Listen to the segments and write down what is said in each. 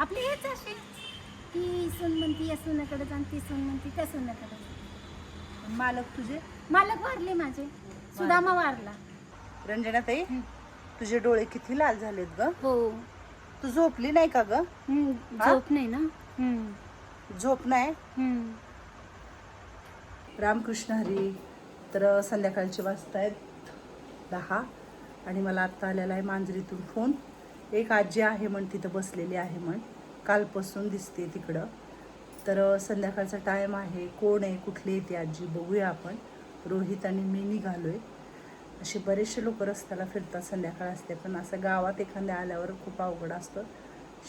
आपली हेच असे ती सून म्हणती या सुनाकडे जाण, ती सून म्हणती त्या सुनाकडे. मालक तुझे? मालक वारले माझे, सुदामा वारला. रंजनाताई, तुझे डोळे किती लाल झालेत ग. हो. तू झोपली नाही का ग? झोप नाही ना. झोप नाही. रामकृष्ण हरी. तर संध्याकाळचे वाजतायत 10 आणि मला आत्ता आलेला आहे मांजरीतून फोन. एक आजी आहे म्हण, तिथं बसलेली आहे म्हण, कालपासून दिसते तिकडं. तर संध्याकाळचा टाईम आहे. कोण आहे, कुठली येते आजी बघूया आपण. रोहित आणि मी निघालोय. असे बरेचसे लोक रस्त्याला फिरतात, संध्याकाळ असते. पण असं गावात एखाद्या आल्यावर खूप अवघड असतं.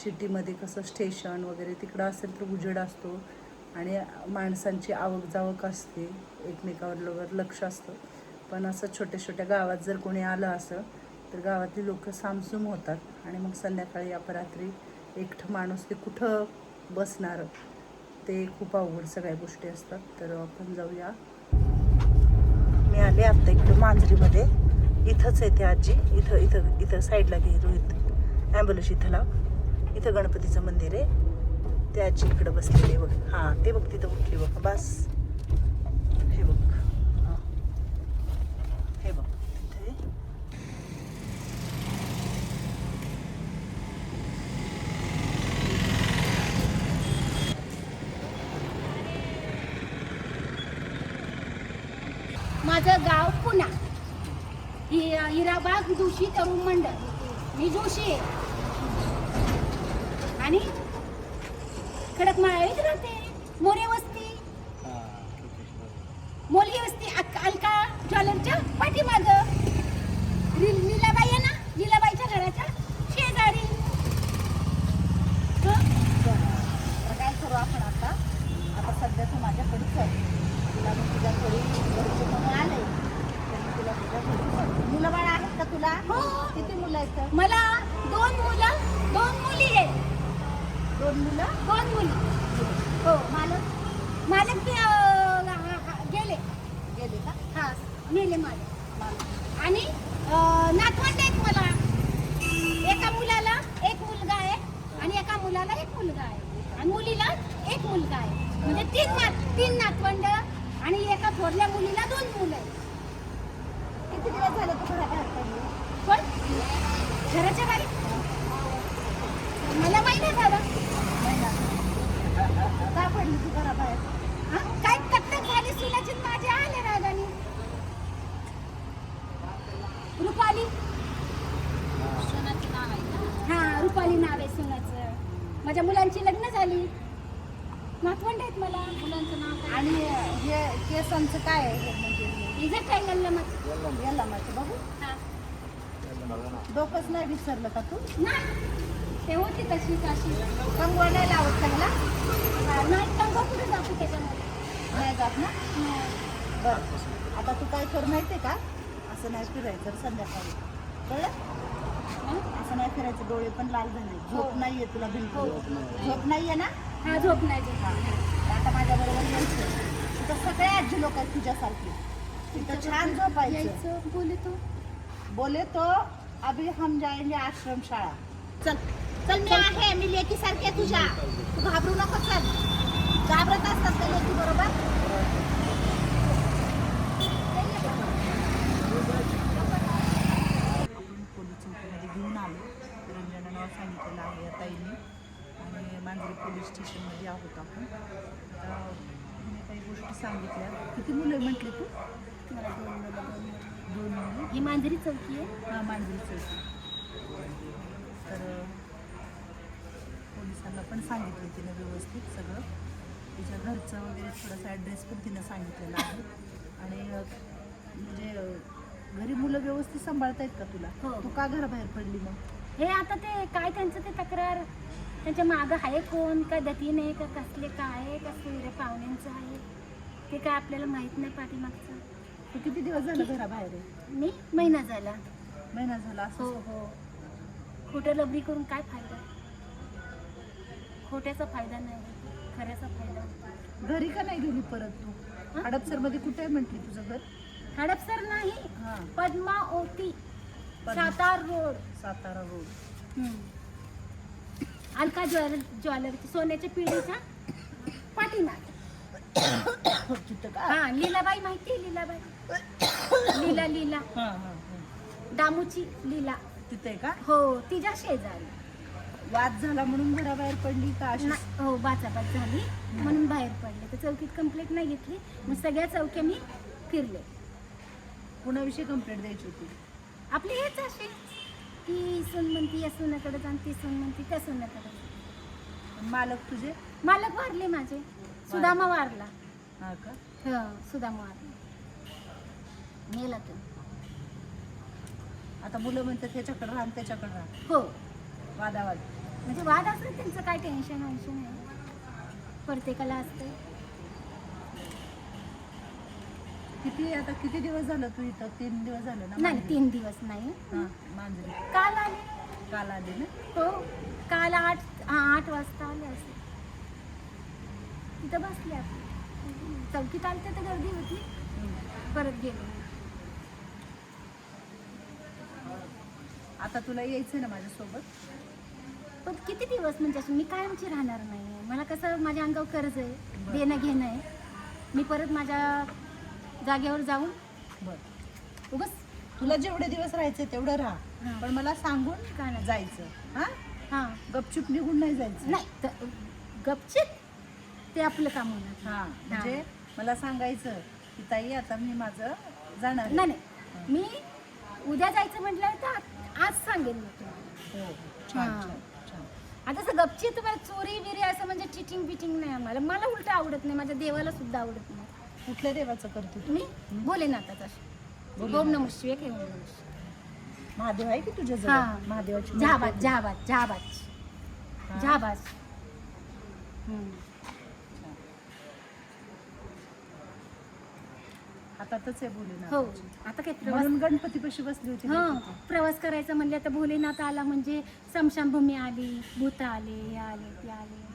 सिटीमध्ये कसं स्टेशन वगैरे तिकडं असेल तर उजेड असतो आणि माणसांची आवक जावक असते, एकमेकावर लक्ष असतं. पण असं छोट्या छोट्या गावात जर कोणी आलं असं तर गावातली लोक सामसूम होतात. आणि मग संध्याकाळी अपरात्री एकटं माणूस ते कुठं बसणार, ते खूप अवघड सगळ्या गोष्टी असतात. तर आपण जाऊया. मी आले आत्ता इकडं मांजरीमध्ये. इथंच आहे ते आजी. इथं इथं इथं साईडला घे रोहित, ॲम्ब्युलन्स इथं लाव. इथं गणपतीचं मंदिर आहे. ते आजी इकडं बसलेली बघ. हां, ते बघ तिथं उठली बघ. बस हे बघ. हां, हे बघ तिथे. माझं गाव पुणा. हिराबाग जोशी तरुण मंडळ. मी जोशी आहे आणि खडकमाळीत राहते. मोरे वस्ती, मोली वस्ती, अलका ज्वेलरच्या पाठीमागं. लीलाबाई आहे ना, लीलाबाईच्या घराच्या शेजारी. काय करू आपण आता? आता सध्या तू माझ्याकडे चल. तुला मी तुझ्या घरी आले तर तुला तुझ्या घरी. मुलं बाळ आहेत का तुला? हो. किती मुलं आहेत? मला 2 मुलं 2 मुली आहेत. 2 मुलं 2 मुली. हो. मालक ते गेले का? हा, मेले मालक. आणि नातवंड आहेत मला. एका मुलाला 1 मुलगा आहे आणि एका मुलाला 1 मुलगा आहे आणि मुलीला 1 मुलगा आहे. म्हणजे 3 नातवंड आणि एका थोरल्या मुलीला 2 मुलं आहेत. किती दिवस झाले तू घराबाहेर पडली? पण घराच्या बाहेर मला महिना झाला. का पडली तू घराबाहेर? काय तक्तक झाली सुलाची माझी आले रागाने. रुपाली, हा रुपाली नाव आहे सुनाचं. माझ्या मुलांची लग्न झाली, नातवंड आहेत मला. मुलांचं नाव आणि हे केसांचं काय आहे? म्हणजे इथं काय लल्लमत. यल्लमाचं बघू. हा. डोकंच नाही विसरलं का तू? नाही, ते होती तशी अशी. कंगवा नाही लावत चांगला? नाही, कंगवा कुठे जातो त्याच्यामध्ये. नाही जात ना? बरं, आता तू काय कर माहिती आहे का? असं नाही फिरायचं संध्याकाळी, कळलं? असं नाही फिरायचं. डोळे पण लाल झाले. झोप नाहीये तुला बिलकुल? झोप नाहीये ना? हा, झोप नाही झोप. आता माझ्याबरोबर यायचं. तिथं सगळे आजी लोक आहेत तुझ्यासारखी. तिथं छान झोपायचं. यायचं. बोले तो अभी हम जाएंगे आश्रम शाळा. चल चल, मी आहे. मी लेकी सारखी आहे तुझ्या. तू घाबरू नको. चल. घाबरत असतात का लेकी बरोबर? आपण पोलीस चौकीमध्ये घेऊन आलो. रंजना नाव सांगितलेलं आहे या ताईंनी. आणि मांजरी पोलीस स्टेशनमध्ये आहोत आपण. आता तिने काही गोष्टी सांगितल्या. किती मुलं म्हटली तू? मला 2 मुलं. 2 मुली. ही मांजरी चौकी आहे. हां, मांजरी चौकी. तर पोलिसांना पण सांगितलं तिनं व्यवस्थित सगळं. तिच्या घरचं वगैरे थोडासा ॲड्रेस पण तिनं सांगितलेला आहे. आणि म्हणजे घरी मुलं व्यवस्थित सांभाळतायत का तुला? हो. तू का घराबाहेर पडली मग? हे आता ते काय त्यांचं ते तक्रार, त्यांच्या मागं आहे कोण, का दतीन आहे का कसले काय आहे का सोयऱ्या पाहुण्यांचं आहे, ते काय आपल्याला माहीत नाही पाठीमागचं. तू किती दिवस झालं घराबाहेर आहे? मी महिना झाला. महिना झाला असं? हो. खोटं लबडी करून काय फायदा? खोट्याचा फायदा नाही, खऱ्याचा फायदा. घरी का नाही गेली परत तू? हडपसरमध्ये कुठे आहे म्हटली तुझं घर? हडपसर नाही, हां, Padmavati, Satara road. Satara road. Alka jewellery सोन्याच्या पिढीच्या पाठीमागे. तिथं का? हा, लीलाबाई माहिती आहे? लीला लीला हा हा हा. दामूची लीला. तिथे आहे का? हो, तिच्या शेजारी. वाद झाला म्हणून घराबाहेर पडली का अशी? हो, बाचाबाच झाली म्हणून बाहेर पडले. तर चौकीत कंप्लेंट नाही घेतली. मग सगळ्या चौक्या मी फिरले. कुणाविषयी कंप्लेंट द्यायची होती? आपले हेच असे की सून म्हणती या सुनाकडे जा, ती सून म्हणती त्या सुनाकडे जा. मालक तुझे? मालक वारले माझे. सुदामा वारला. हा का? हो, सुदामा वारला. मेला तो. आता मुलं म्हणतात ह्याच्याकडे राहा आणि त्याच्याकडे राहा. हो, वादावाद. म्हणजे वाद असलं त्यांचं काय टेन्शन नाही. प्रत्येकाला असतं. किती दिवस झालं तू इथं? 3 दिवस झालं ना? नाही, 3 दिवस नाही. हा, मांजरी. काल आले. काल आले ना? हो, काल 8 वाजता आले असते. तिथं बसले आपण. चौकीत आले तर गर्दी होती. परत गेलो. आता तुला यायचं ना माझ्यासोबत? पण किती दिवस म्हणजे असं मी कायमची राहणार नाही. मला कसं माझ्या अंगावर कर्ज आहे, देणं घेणं आहे. मी परत माझ्या जागेवर जाऊन बरं. उगाच तुला जेवढे दिवस राहायचे तेवढं राहा, हा. पण मला सांगून का नाही जायचं. हा, हां गपचूप निघून नाही जायचं. नाही तर गपचित ते आपलं काम होणार. हा, म्हणजे मला सांगायचं की ताई आता मी माझं जाणार आहे. नाही नाही, मी उद्या जायचं म्हटलं तर आज सांगेन मी तुला. हो, छान हा. छान छान. आता असं गपचित चोरी बिरी असं म्हणजे चिटिंग बिटिंग नाही आम्हाला. मला उलट आवडत नाही, माझ्या देवाला सुद्धा आवडत नाही. कुठल्या देवाचं करते तू? मी भोलेनाथाचा. ओम नमः शिवाय काय ओम नमः शिवाय. महादेव आहे की तुझ्या हा. जवळ? महादेवाची जहाबाज मूर्ती जहाबाज जहाबाज हा. जहाबाज. हातातच आहे भोलेनाथ. हो, आता काय प्रवास. म्हणून गणपतीपाशी बसली होती ना हां, तिथे. प्रवास करायचा म्हणले तर भोलेनाथ आला म्हणजे स्मशानभूमी आली, भूत आले, हे आले ते आले.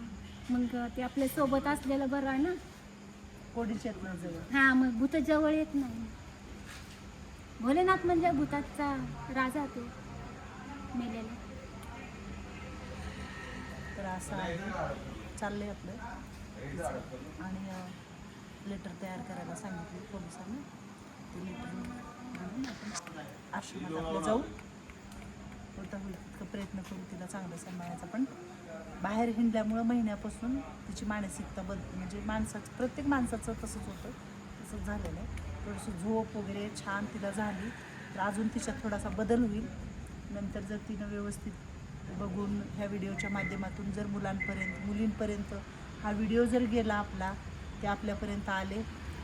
मग ते आपल्या सोबत असलेलं बरं आहे ना. कोणीच येत नाही जवळ. हा, मग भूत जवळ येत नाही. भोलेनाथ म्हणजे भूताचा राजा तो मेलेला. तर असं आहे, चाललंय आपलं. आणि लेटर तयार करायला सांगितले पोलिसांनी. ते लेटर आणून आपण आश्रमात आपलं जाऊ. होता होईल तितकं प्रयत्न करू तिला चांगलं सांभाळायचा. पण बाहेर हिंडल्यामुळं महिन्यापासून तिची मानसिकता म्हणजे माणसाचं, प्रत्येक माणसाचं तसंच होतं, तसंच झालेलं आहे. थोडंसं झोप वगैरे छान तिला झाली तर अजून तिच्यात थोडासा बदल होईल. नंतर जर तिनं व्यवस्थित बघून ह्या व्हिडिओच्या माध्यमातून जर मुलींपर्यंत हा व्हिडिओ जर गेला आपला, ते आपल्यापर्यंत आले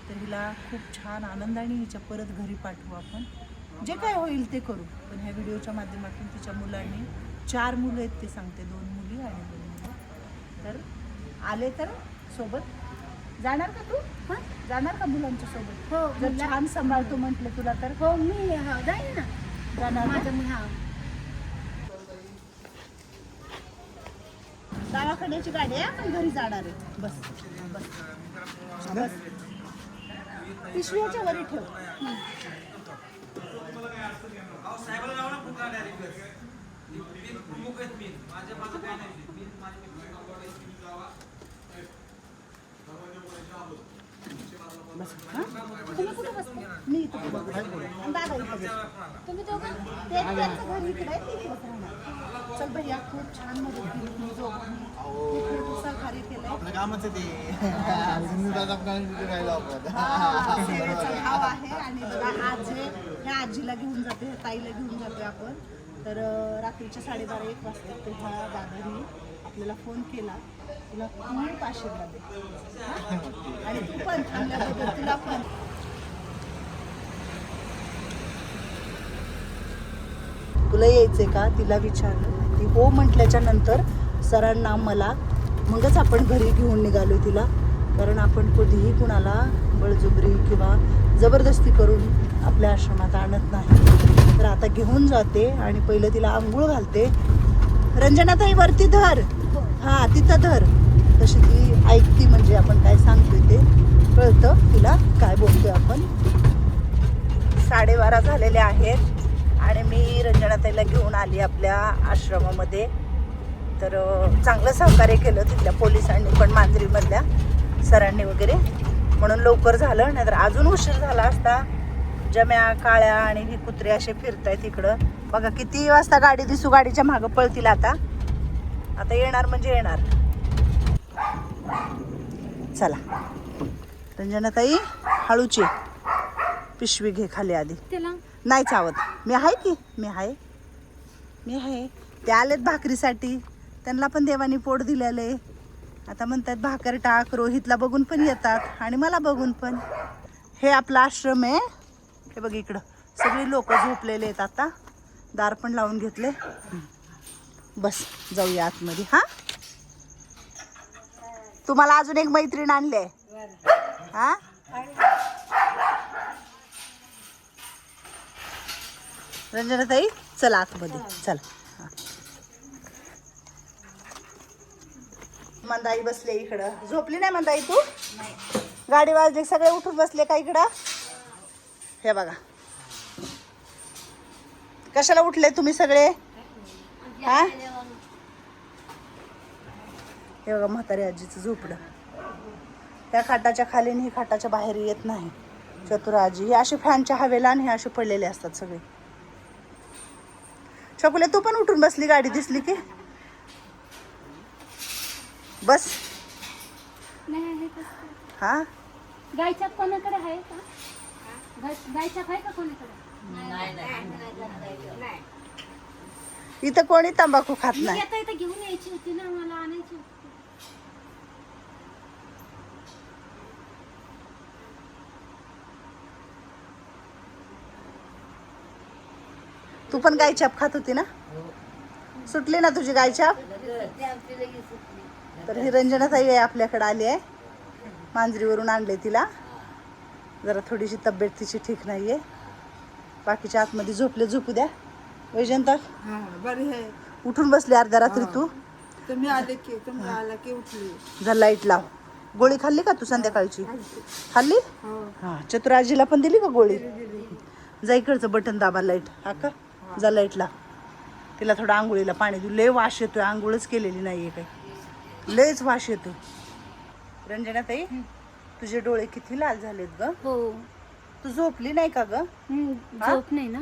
तर हिला खूप छान आनंदाने हिच्या परत घरी पाठवू आपण. जे काय होईल ते करू. पण ह्या व्हिडिओच्या माध्यमातून तिच्या मुलांनी 4 मुलं आहेत ते सांगते, 2 मुली आणि 2 मुलं. तर आले तर सोबत जाणार का तू? हां, जाणार का मुलांच्या सोबत? हो, जर छान सांभाळतो म्हटलं तुला तर हो मी जाईन ना. जाणार ना? माझं हा गावाकडची गाडी आहे, आपण घरी जाणार आहे. बस बस बस. पिशवीच्या वरी ठेव. बस. हा? तुम्ही कुठे बसता? मी इथं बघू. दादा इथं बस. तुम्ही दोघं? त्यांचं घर इकडे आहे, ते इकडे राहणार. चल भैया, खूप छान मदत केली तुम्ही दोघांनी. खूप मोठं सहकार्य केलंय. आपलं कामच आहे ते. सिंधुदादा आपल्याला राहिला आपण. हा, सेवेचा भाव आहे. आणि बघा आज ह्या आजीला घेऊन जाते, ह्या ताईला घेऊन जातोय आपण. तर रात्रीच्या 12:30-1 वाजता तर ह्या दादानी आपल्याला फोन केला. तुला खूप आशीर्वाद आहे. आणि तू पण थांबल्याबद्दल तुला पण. तुला यायचंय का तिला विचारलं. ती हो म्हटल्याच्या नंतर सरांना मला मगच आपण घरी घेऊन निघालो तिला. कारण आपण कधीही कुणाला बळजबरी किंवा जबरदस्ती करून आपल्या आश्रमात आणत नाही. तर आता घेऊन जाते आणि पहिलं तिला आंघोळ घालते. रंजनाताई वरती धर. हा, तिथं धर. तशी ती ऐकती, म्हणजे आपण काय सांगतोय ते कळतं तिला, काय बोलतोय आपण. 12:30 झालेले आहेत आणि मी रंजनाताईला घेऊन आली आपल्या आश्रमामध्ये. तर चांगलं सहकार्य केलं तिथल्या पोलिसांनी पण, मांजरीमधल्या सरांनी वगैरे, म्हणून लवकर झालं. नाहीतर अजून उशीर झाला असता. जम्या, काळ्या आणि ही कुत्रे असे फिरतायत इकडं. बघा किती वाजता गाडी दिसू गाडीच्या मागं पळतील. आता येणार म्हणजे येणार. चला रंजनाताई, हळूची पिशवी घे खाली आधी. त्याला नाही चावत. मी आहे. ते आलेत भाकरीसाठी, त्यांना पण देवानी पोट दिलेले. आता म्हणतात भाकर टाक. रोहितला बघून पण येतात आणि मला बघून पण. हे आपला आश्रम आहे. हे बघ इकडं सगळी लोक झोपलेले आहेत. आता दार पण लावून घेतले. बस जाऊया आतमध्ये. हा, तुम्हाला अजून एक मैत्रीण आणले. हा, रंजनाताई चला आतमध्ये चला. मंदाई बसले इकडं. झोपली नाही मंदाई तू? गाडी वाजली सगळे उठून बसले का इकडं? हे बघा कशाला उठले तुम्ही सगळे? हा, हे बघा म्हातारी आजीचं झोपडं. त्या खाटाच्या खाली आणि ही खाटाच्या बाहेर येत नाही. चतुरा आजी हे असे फॅनच्या हवेला आणि हे असे पडलेले असतात सगळे. शकुले तू पण उठून बसली गाडी दिसली की? बस. हा, गायच्या कोणाकडे आहे का? गायच्या आहे का कोणाकडे? इथं कोणी तंबाखू खात मी नाही. आता इथं घेऊन यायची होती ना, मला आणायची होती. तू पण गायछाप खात होती ना? सुटली ना तुझी गायछाप? तर ही रंजनाताई आहे आपल्याकडे आली आहे. मांजरीवरून आणले तिला. जरा थोडीशी तब्येत तिची ठीक नाहीये. बाकीच्या आतमध्ये झोपू द्या. वैजंता बरी आहे. उठून बसली अर्ध्या रात्री तू. तुम्ही आले की, तुम्ही आला की उठली. जर लाईट लाव. गोळी खाल्ली का तू संध्याकाळची? खाल्ली? हा, चतुराजीला पण दिली का गोळी? जा इकडचं बटन दाबा लाईट. हा का, जा लाईट लाव. तिला थोडं आंघोळीला पाणी देऊ. लय वास येतोय, आंघोळच केलेली नाहीये काही, लयच वास येतोय. रंजनाताई तुझे डोळे किती लाल झालेत ग. हो. तू झोपली नाही का ग? झोप नाही ना.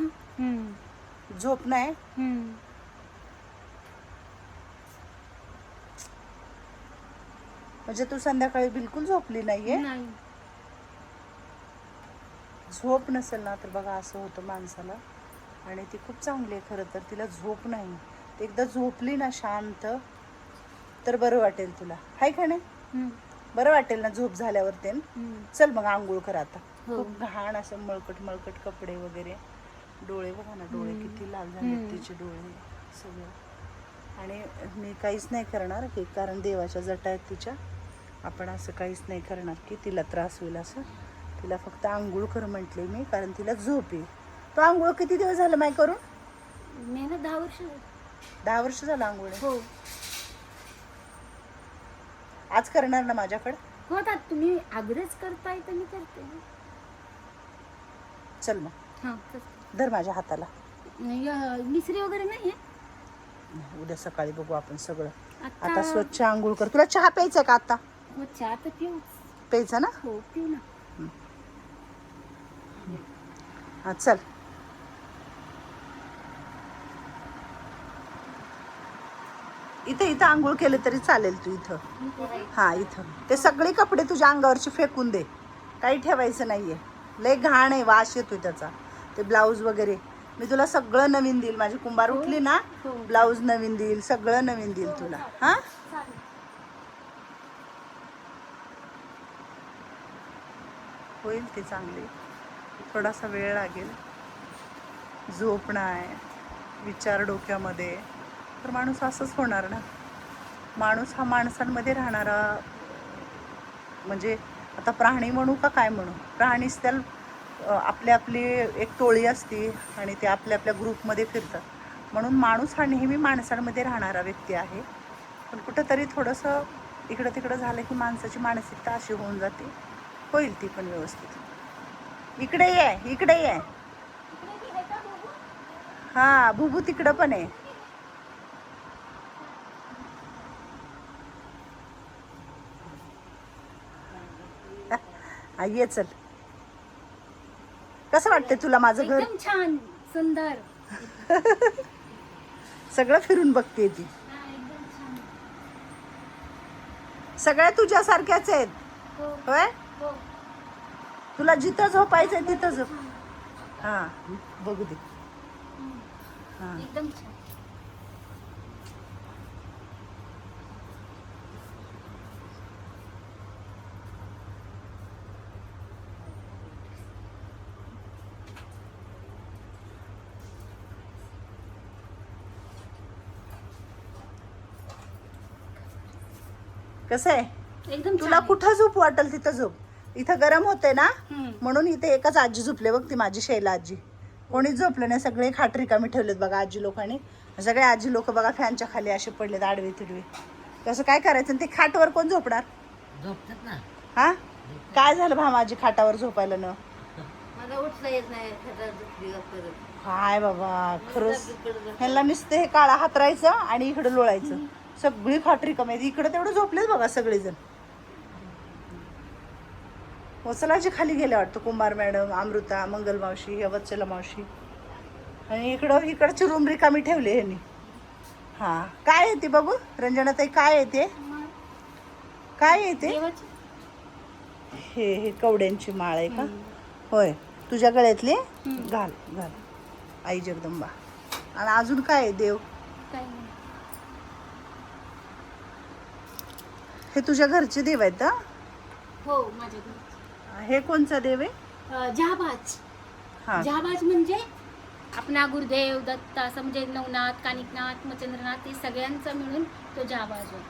झोप नाही. म्हणजे तू संध्याकाळी बिलकुल झोपली नाहीये? नाही. झोप नसेल ना तर बघा असं होतं माणसाला. आणि ती खूप चांगली आहे खरं तर. तिला झोप नाही. एकदा झोपली ना शांत तर बरं वाटेल तुला. हाय का नाही? बरं वाटेल ना झोप झाल्यावर. ते चल मग आंघोळ कर आता. खूप घाण असं मळकट कपडे वगैरे. डोळे बघा ना, डोळे किती लाल झाले तिचे डोळे सगळं. आणि मी काहीच नाही करणार की, कारण देवाच्या जटा आहेत तिच्या. आपण असं काहीच नाही करणार की तिला त्रास होईल असं. तिला फक्त आंघोळ कर म्हटले मी, कारण तिला झोप येईल. तो आंघोळ किती दिवस झालं माय करून? मी ना 10 वर्ष. 10 वर्ष झालं आंघोळ? हो. आज करणार ना माझ्याकडे? हो, आता तुम्ही आग्रह करताय तर मी करते. चल मग. हा, धर माझ्या हाताला. मिसरी वगैरे नाहीये? उद्या सकाळी बघू आपण सगळं. आता आता स्वच्छ आंघोळ कर. तुला चहा प्यायचा का आता? हो, चहा तर पिऊ. प्यायचा ना? हो, पिऊ ना. हा चल. इथं आंघोळ केलं तरी चालेल. तू इथं, हा इथं. ते सगळे कपडे तुझ्या अंगावरचे फेकून दे. काही ठेवायचं नाहीये. लय घाण आहे, वास येतोय त्याचा. ते ब्लाऊज वगैरे मी तुला सगळं नवीन देईल. माझी कुंभार उठली ना, ब्लाऊज नवीन देईल, सगळं नवीन देईल तुला. हा, होईल ते चांगले. थोडासा वेळ लागेल. झोप नाही, विचार डोक्यामध्ये, तर माणूस असंच होणार ना. माणूस हा माणसांमध्ये राहणारा, म्हणजे आता प्राणी म्हणू का काय म्हणू. प्राणीच त्याला आपली एक टोळी असते आणि ते आपल्या ग्रुपमध्ये फिरतात. म्हणून माणूस हा नेहमी माणसांमध्ये राहणारा व्यक्ती आहे. पण कुठंतरी थोडंसं इकडं तिकडं झालं की माणसाची मानसिकता अशी होऊन जाते. होईल ती पण व्यवस्थित. इकडे ये. हा, बुबू तिकडं पण आहे. हा ये चल. कसं वाटतंय तुला माझं घर? एकदम छान सुंदर. सगळं फिरून बघते ती. हा, एकदम छान. सगळ्या तुझ्यासारख्याच आहेत. हो होय? हो. तुला जिथं झोपायचंय तिथं झोप. हा बघू दे. हा एकदम छान. कसं आहे? एकदम तुला छान. कुठं झोप वाटेल तिथं झोप. इथं गरम होते ना हम्म. म्हणून इथे एकच आजी झोपले बघ, ती माझी शैला आजी. कोणीच झोपलं नाही, सगळे खाट रिकामी ठेवलेत बघा आजी लोकांनी. सगळे आजी लोक बघा फॅनच्या खाली असे पडलेत आडवे तिडवे. कसं काय करायचं? आणि ते खाटवर कोण झोपणार? झोपतात ना. हा काय झालं भा माझी खाटावर झोपायला न? मला उठता येत नाही खटावर झोपली परत. काय बाबा खरंच ह्यांना नुसतं हे काळा हातरायचं आणि इकडे लोळायचं. सगळी खाट रिकामी आहे. इकडे तेवढं झोपलेच बघा सगळेजण. वचलाची खाली गेल्या वाटतं. कुंभार मॅडम, अमृता, मंगल मावशी, वत्सला मावशी. आणि इकडची रूम रिकामी ठेवली ह्यांनी. हा काय आहे ते बघू रंजनाताई, काय आहे ते? काय आहे ते? देवाची. हे कवड्यांची माळ आहे का? होय. तुझ्या गळ्यातली? घाल घाल आई जगदंबा. आणि अजून काय आहे देव? काही नाही. हे तुझ्या घरचे देव आहेत? हो माझ्या घरी. हे कोणचा देव आहे? जहाबाज. हा जहाबाज म्हणजे आपला गुरुदेव दत्त असं म्हणजे नवनाथ, कानिकनाथ, मच्छिंद्रनाथ हे सगळ्यांचा मिळून तो जहाबाज होय.